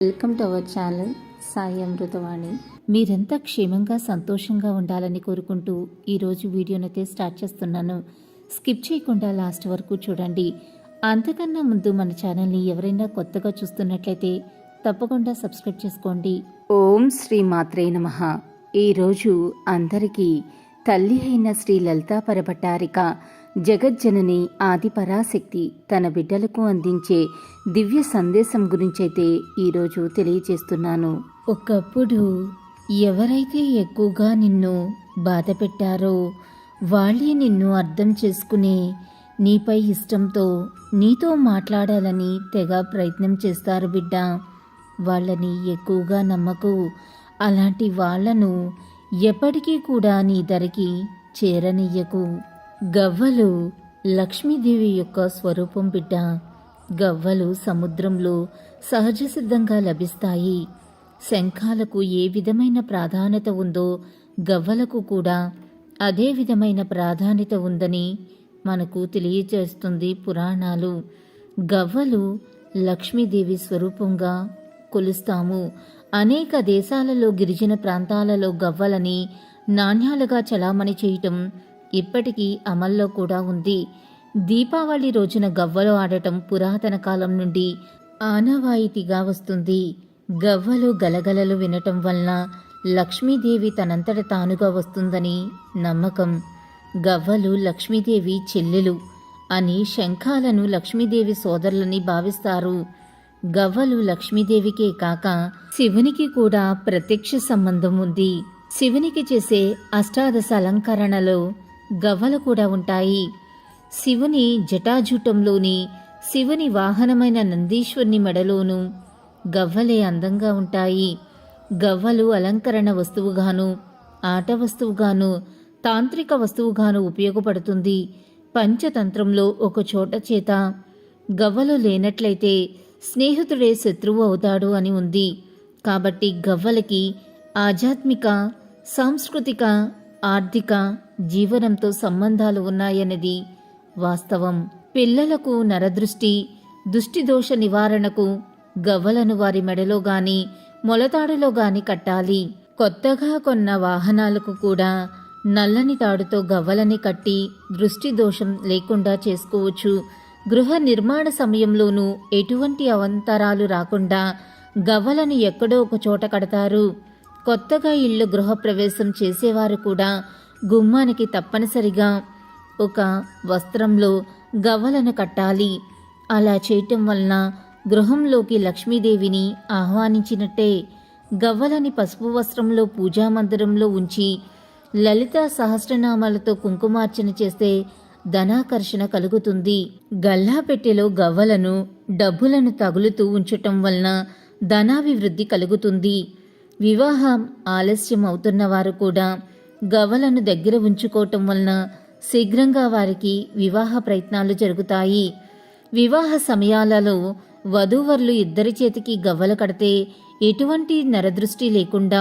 Welcome to our channel Sai Amruthavani. మీరంతా క్షేమంగా సంతోషంగా ఉండాలని కోరుకుంటూ ఈరోజు వీడియోనైతే స్టార్ట్ చేస్తున్నాను. స్కిప్ చేయకుండా లాస్ట్ వరకు చూడండి. అంతకన్నా ముందు మన ఛానల్ని ఎవరైనా కొత్తగా చూస్తున్నట్లయితే తప్పకుండా సబ్స్క్రైబ్ చేసుకోండి. ఓం శ్రీ మాత్రే నమః. ఈరోజు అందరికీ తల్లి అయిన శ్రీ లలితా పరభట్టారిక జగజ్జనని ఆదిపరాశక్తి తన బిడ్డలకు అందించే దివ్య సందేశం గురించైతే ఈరోజు తెలియజేస్తున్నాను. ఒకప్పుడు ఎవరైతే ఎక్కువగా నిన్ను బాధ పెట్టారో వాళ్ళే నిన్ను అర్థం చేసుకుని నీపై ఇష్టంతో నీతో మాట్లాడాలని తెగ ప్రయత్నం చేస్తారు బిడ్డ. వాళ్ళని ఎక్కువగా నమ్మకు. అలాంటి వాళ్లను ఎప్పటికీ కూడా నీ దరికి చేరనియ్యకు. గవ్వలు లక్ష్మీదేవి యొక్క స్వరూపం బిడ్డ. గవ్వలు సముద్రంలో సహజ సిద్ధంగా లభిస్తాయి. శంఖాలకు ఏ విధమైన ప్రాధాన్యత ఉందో గవ్వలకు కూడా అదే విధమైన ప్రాధాన్యత ఉందని మనకు తెలియజేస్తుంది పురాణాలు. గవ్వలు లక్ష్మీదేవి స్వరూపంగా కొలుస్తాము. అనేక దేశాలలో గిరిజన ప్రాంతాలలో గవ్వలని నాణ్యాలుగా చలామణి చేయటం ఇప్పటికీ అమల్లో కూడా ఉంది. దీపావళి రోజున గవ్వలు ఆడటం పురాతన కాలం నుండి ఆనవాయితీగా వస్తుంది. గవ్వలు గలగలలు వినటం వలన లక్ష్మీదేవి తనంతట తానుగా వస్తుందని నమ్మకం. గవ్వలు లక్ష్మీదేవి చెల్లెలు అని, శంఖాలను లక్ష్మీదేవి సోదరులని భావిస్తారు. గవ్వలు లక్ష్మీదేవికే కాక శివునికి కూడా ప్రత్యక్ష సంబంధం ఉంది. శివునికి చేసే అష్టాదశ అలంకరణలో గవ్వలు కూడా ఉంటాయి. శివుని జటాజూటంలోని శివుని వాహనమైన నందీశ్వరుని మెడలోనూ గవ్వలే అందంగా ఉంటాయి. గవ్వలు అలంకరణ వస్తువుగాను, ఆట వస్తువుగాను, తాంత్రిక వస్తువుగాను ఉపయోగపడుతుంది. పంచతంత్రంలో ఒక చోట చేత గవ్వలు లేనట్లయితే స్నేహితుడే శత్రువు అవుతాడు అని ఉంది. కాబట్టి గవ్వలకి ఆధ్యాత్మిక, సాంస్కృతిక, ఆర్థిక జీవనంతో సంబంధాలు ఉన్నాయన్నది వాస్తవం. పిల్లలకు నరదృష్టి, దుష్టి దోష నివారణకు గవ్వలను వారి మెడలో గాని మొలతాడులో గాని కట్టాలి. కొత్తగా కొన్న వాహనాలకు కూడా నల్లని తాడుతో గవ్వలని కట్టి దృష్టి దోషం లేకుండా చేసుకోవచ్చు. గృహ నిర్మాణ సమయంలోనూ ఎటువంటి అవంతరాలు రాకుండా గవ్వలను ఎక్కడో ఒక చోట కడతారు. కొత్తగా ఇల్లు గృహప్రవేశం చేసేవారు కూడా గుమ్మానికి తప్పనిసరిగా ఒక వస్త్రంలో గవ్వలను కట్టాలి. అలా చేయటం వలన గృహంలోకి లక్ష్మీదేవిని ఆహ్వానించినట్టే. గవ్వలని పసుపు వస్త్రంలో పూజామందిరంలో ఉంచి లలితా సహస్రనామాలతో కుంకుమార్చన చేస్తే ధనాకర్షణ కలుగుతుంది. గల్లాపెట్టెలో గవ్వలను, డబ్బులను తగులుతూ ఉంచటం వలన ధనాభివృద్ధి కలుగుతుంది. వివాహం ఆలస్యం అవుతున్న వారు కూడా గవ్వలను దగ్గర ఉంచుకోవటం వలన శీఘ్రంగా వారికి వివాహ ప్రయత్నాలు జరుగుతాయి. వివాహ సమయాలలో వధూవరులు ఇద్దరి చేతికి గవ్వలు కడితే ఎటువంటి నరదృష్టి లేకుండా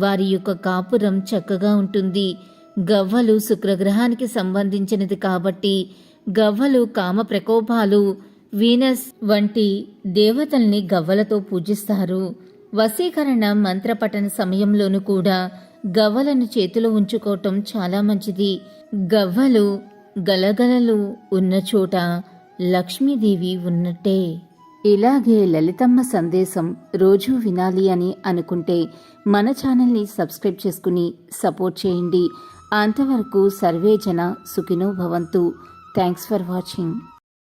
వారి యొక్క కాపురం చక్కగా ఉంటుంది. గవ్వలు శుక్రగ్రహానికి సంబంధించినది కాబట్టి గవ్వలు కామ ప్రకోపాలు, వీనస్ వంటి దేవతల్ని గవ్వలతో పూజిస్తారు. వశీకరణ మంత్రపఠన సమయంలోనూ కూడా గవ్వలను చేతిలో ఉంచుకోవటం చాలా మంచిది. గవ్వలు గలగలలు ఉన్న చోట లక్ష్మీదేవి ఉన్నట్టే. ఇలాగే లలితమ్మ సందేశం రోజూ వినాలి అని అనుకుంటే మన ఛానల్ని సబ్స్క్రైబ్ చేసుకుని సపోర్ట్ చేయండి. అంతవరకు సర్వే జన సుఖినో భవంతు. Thanks for watching.